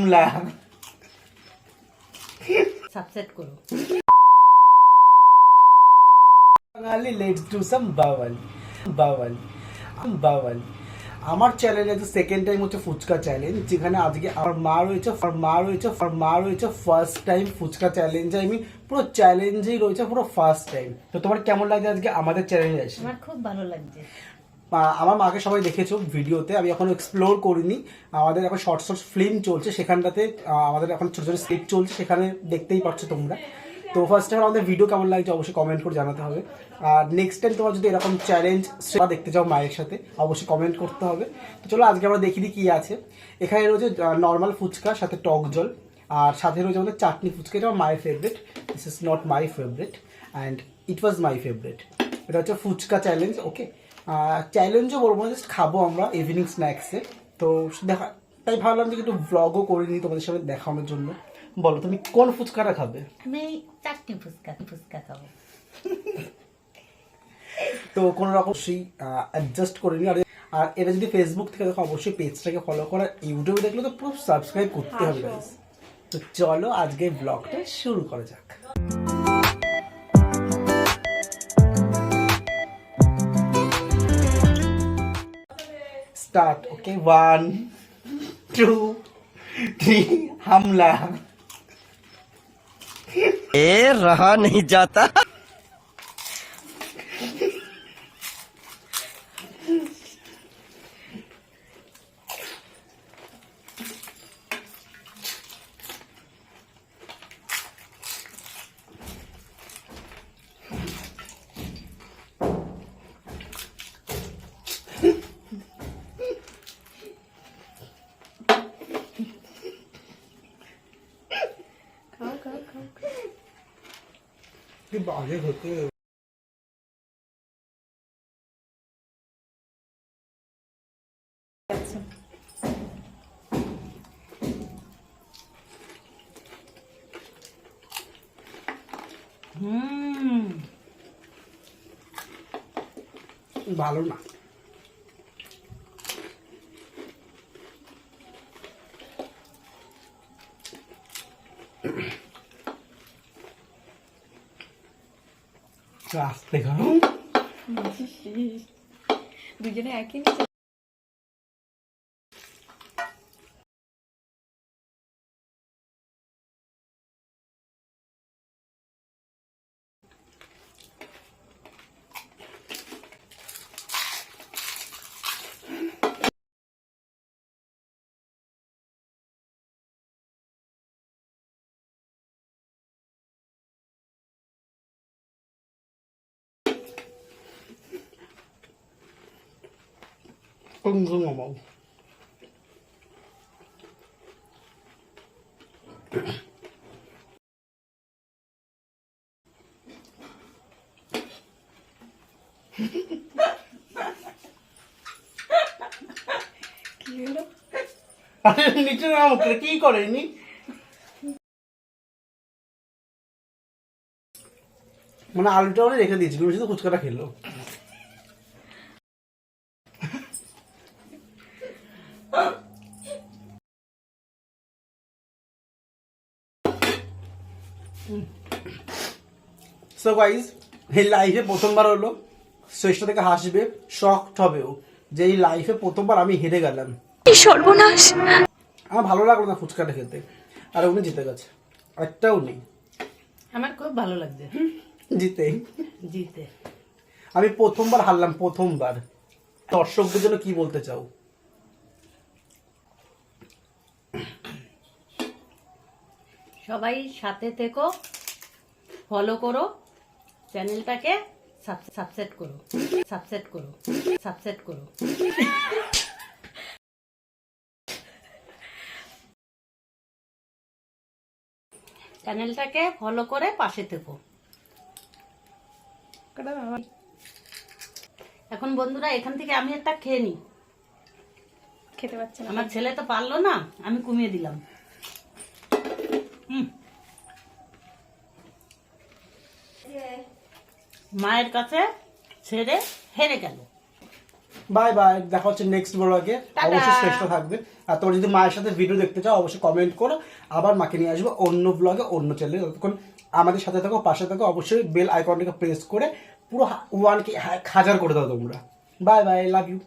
হামলা সাবসেট করো Bangali let's do some বাওয়াল বাওয়াল বাওয়াল। আমার চ্যানেলে যে সেকেন্ড টাইম হচ্ছে ফুচকা চ্যালেঞ্জ, যেখানে আজকে আমার মা রয়েছে ফার্স্ট টাইম ফুচকা চ্যালেঞ্জে। আমি পুরো চ্যালেঞ্জেই রয়েছে পুরো ফার্স্ট টাইম। তো তোমার কেমন লাগছে আজকে আমাদের চ্যালেঞ্জে এসে? আমার খুব ভালো লাগছে। আমার মাকে সবাই দেখেছো ভিডিওতে, আমি এখন এক্সপ্লোর করিনি। আমাদের এখন শর্ট ফিল্ম চলছে, সেখানটাতে আমাদের এখন ছোট ছোট স্ক্রিপ্ট চলছে, সেখানে দেখতেই পাচ্ছ তোমরা। তো ফার্স্ট টাইম আমাদের ভিডিও কেমন লাগছে অবশ্যই কমেন্ট করে জানাতে হবে। আর নেক্সট টাইম তোমার যদি এরকম চ্যালেঞ্জ সেটা দেখতে চাও মায়ের সাথে, অবশ্যই কমেন্ট করতে হবে। তো চলো আজকে আমরা দেখি দিই কী আছে। এখানে রয়েছে নর্মাল ফুচকা, সাথে টক জল, আর সাথে রয়েছে আমাদের চাটনি ফুচকা। এটা আমার মায়ের favourite, this is not my favourite and it was my favourite. এটা হচ্ছে ফুচকা চ্যালেঞ্জ। ওকে, চ্যালেঞ্জও বলবো না, জাস্ট খাবো আমরা ইভিনিং স্ন্যাক্সে। তো দেখা, তাই ভাবলাম যে একটু ব্লগও করে নিই তোমাদের সাথে দেখানোর জন্য। বলো তুমি কোন ফুচকাটা খাবে? আমি চাটনি ফুচকা খাবো। তো কোনো রকম সেই অ্যাডজাস্ট করে নিই। আর এটা যদি ফেসবুক থেকে দেখো অবশ্যই পেজটাকে ফলো করা, ইউটিউবে দেখলে তো পুরো সাবস্ক্রাইব করতে হবে গাইস। তো চলো আজকে ব্লগটা শুরু করা যাক। स्टार्ट। ओके 1 2 3 हमला। ए रहा नहीं जाता। आगे होते ভালো না। আস্তে খাও, দুজনে একই ngomong. নিচে নাও, কি করেনি? মানে আলুটা ওরা রেখে দিয়েছিল, শুধু ফুচকাটা খেলো। সো গাইজ, এই লাইফে প্রথমবার হলো, চেষ্টা থেকে হাসবে, শকড হবেও যে এই লাইফে প্রথমবার আমি হেরে গেলাম। সর্বনাশ! আমার ভালো লাগলো না ফুচকাটা খেতে, আর উনি জিতে গেছে, একটাও নেই। আমার খুব ভালো লাগছে। জিতে জিতে আমি প্রথমবার হারলাম, প্রথমবার। দর্শকদের জন্য কি বলতে চাও? সবাই সাথে থেকো, ফলো করো চ্যানেলটাকে, সাবস্ক্রাইব করো। চ্যানেলটাকে ফলো করে পাশে থেকো। এখন বন্ধুরা এখান থেকে আমি একটা খেয়ে নিই, খেতে পারছি না। আমার ছেলে তো পারলো না, আমি কমিয়ে দিলাম। মায়ের কাছে ছেড়ে হেরে গেল। বাই বাই, দেখা হচ্ছে নেক্সট ব্লগে। অবশ্যই শ্রেষ্ঠ থাকবেন। আর তোমরা যদি মায়ের সাথে ভিডিও দেখতে চাও অবশ্যই কমেন্ট করো, আবার মাকে নিয়ে আসবো অন্য ব্লগে, অন্য চ্যানেলে। ততক্ষণ আমাদের সাথে থাকো, পাশে থাকো, অবশ্যই বেল আইকনটাকে প্রেস করে পুরো 1K 1000 করে দাও তোমরা। Bye bye, love you.